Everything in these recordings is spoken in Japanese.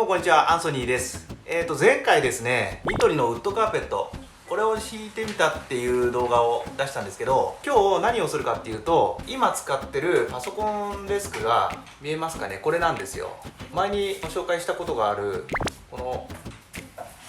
もこんにちは、アンソニーです。前回ですね、ニトリのウッドカーペット、これを敷いてみたっていう動画を出したんですけど、今日何をするかっていうと、今使ってるパソコンデスクが見えますかね、これなんですよ。前にご紹介したことがあるこの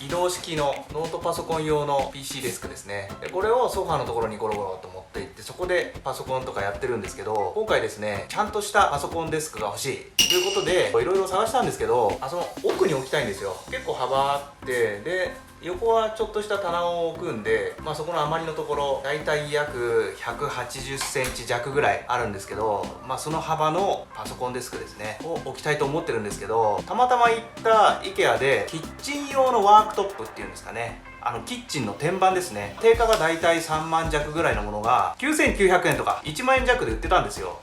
移動式のノートパソコン用の PC デスクですね。でこれをソファーのところにゴロゴロと持っていって、そこでパソコンとかやってるんですけど、今回ですね、ちゃんとしたパソコンデスクが欲しいということでいろいろ探したんですけど、その奥に置きたいんですよ。結構幅あって、で横はちょっとした棚を置くんで、そこの余りのところだいたい約180センチ弱ぐらいあるんですけど、その幅のパソコンデスクですねを置きたいと思ってるんですけど、たまたま行った IKEA でキッチン用のワークトップっていうんですかね、キッチンの天板ですね、定価がだいたい3万弱ぐらいのものが9900円とか1万円弱で売ってたんですよ。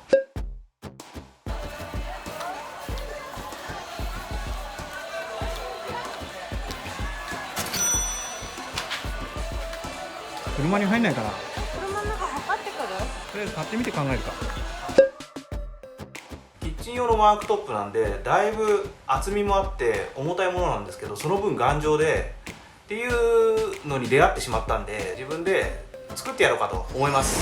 車に入んないかな。車の中測ってくる？とりあえず買ってみて考えるか。キッチン用のワークトップなんで、だいぶ厚みもあって重たいものなんですけど、その分頑丈でっていうのに出会ってしまったんで、自分で作ってやろうかと思います。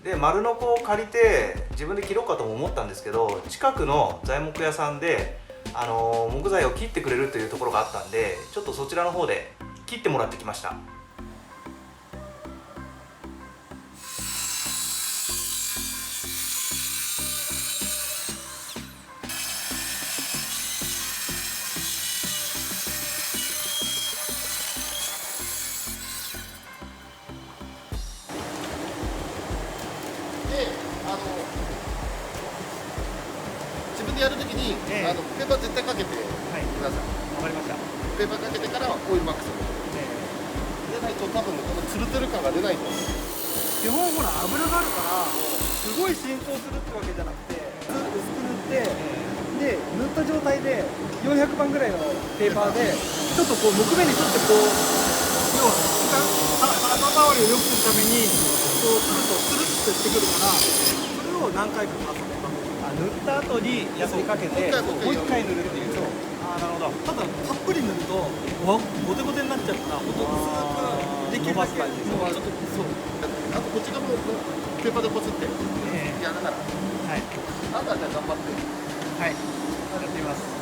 で丸ノコを借りて自分で切ろうかとも思ったんですけど、近くの材木屋さんで木材を切ってくれるというところがあったんで、ちょっとそちらの方で切ってもらってきました。で、自分でやるときに、ペーパー絶対かけてください。わかりました。ペーパーかけてからオイルマックスでないと多分このツルツル感が出ないと思う。基本ほら油があるからすごい浸透するってわけじゃなくて、薄く塗って、で塗った状態で400番ぐらいのペーパーでちょっとこう木目に沿ってこう、要は肌触りを良くするためにこうするとスルッとしてくるから、それを何回か重ねます。塗った後にヤスリかけてもう一回塗るっていう。なるほど。ただたっぷり塗るとゴテゴテになっちゃうから、ほんと薄くできるだけもうちょっとそう。あとこっち側もペーパーでポツってやるなら、はい。あとはじゃあ頑張って。はい。やってみます。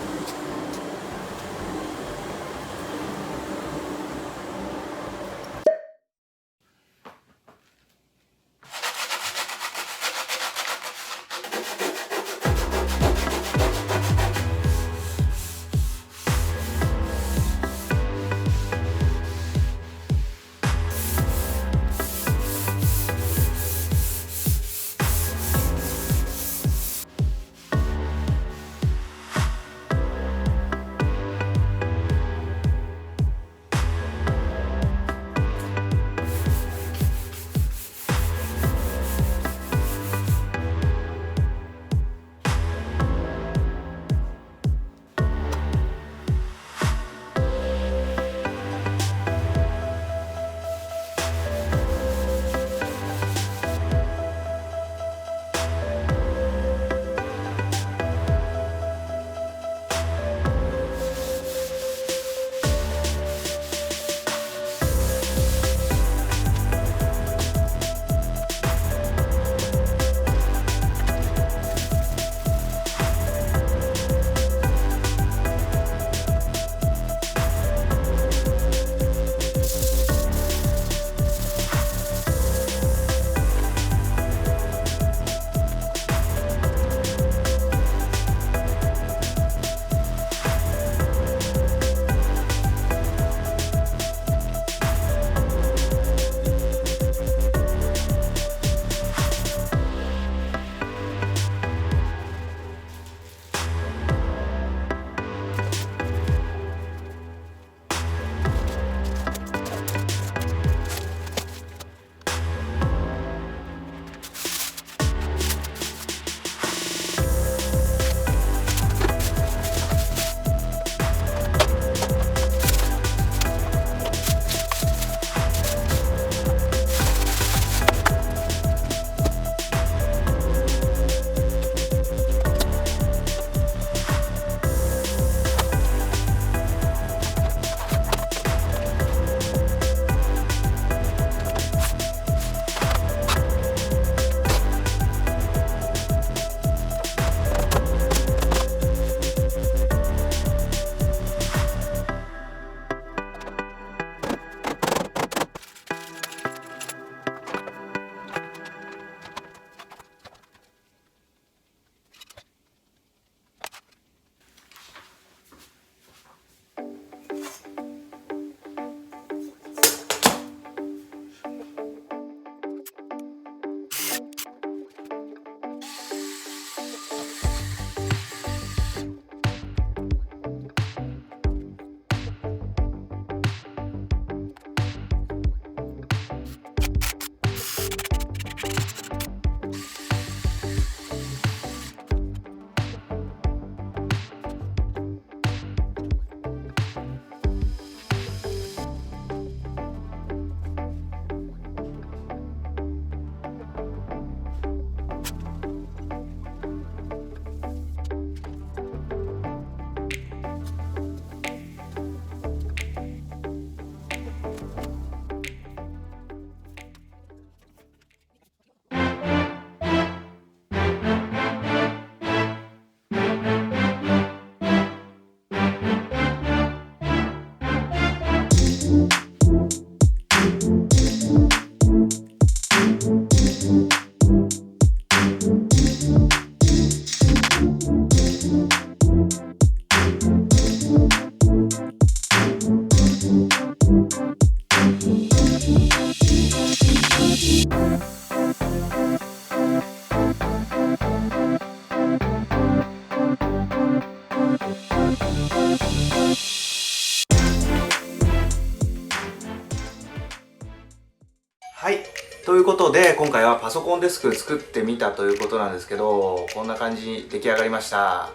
ことで今回はパソコンデスク作ってみたということなんですけど、こんな感じに出来上がりました。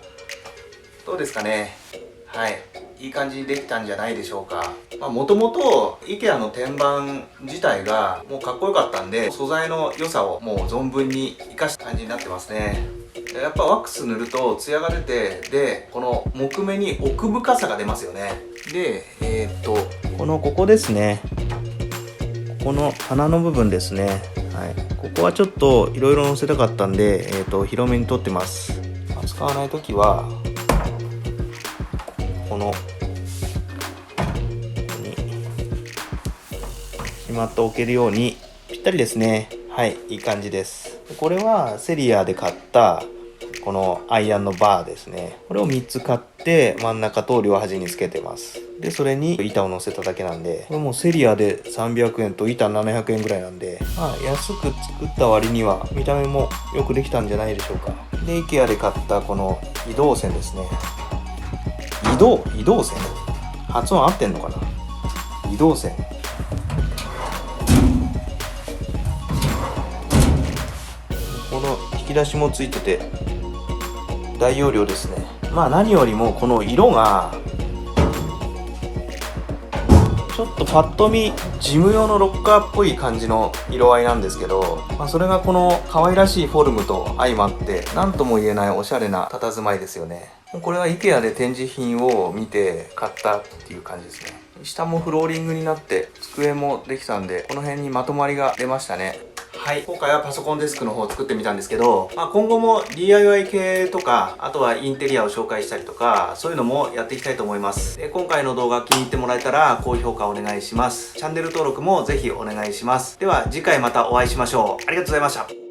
どうですかね。はい、いい感じにできたんじゃないでしょうか。もともと IKEA の天板自体がもうかっこよかったんで、素材の良さをもう存分に生かした感じになってますね。やっぱワックス塗るとツヤが出て、でこの木目に奥深さが出ますよね。でここですね、この鼻の部分ですね、はい、ここはちょっといろいろ乗せたかったんで、広めに取ってます。使わない時はこのにしまっておけるようにぴったりですね。はい、いい感じです。これはセリアで買ったこのアイアンのバーですね。これを3つ買って真ん中と両端につけてます。でそれに板を乗せただけなんで、これもうセリアで300円と板700円ぐらいなんで、安く作った割には見た目もよくできたんじゃないでしょうか。で IKEA で買ったこの移動線ですね。移動線、発音合ってんのかな。移動線、この引き出しもついてて大容量ですね。何よりもこの色がちょっとパッと見事務用のロッカーっぽい感じの色合いなんですけど、それがこの可愛らしいフォルムと相まって何とも言えないおしゃれな佇まいですよね。これは IKEA で展示品を見て買ったっていう感じですね。下もフローリングになって机もできたんで、この辺にまとまりが出ましたね。はい、今回はパソコンデスクの方を作ってみたんですけど、今後も DIY 系とか、あとはインテリアを紹介したりとか、そういうのもやっていきたいと思います。で今回の動画気に入ってもらえたら高評価お願いします。チャンネル登録もぜひお願いします。では次回またお会いしましょう。ありがとうございました。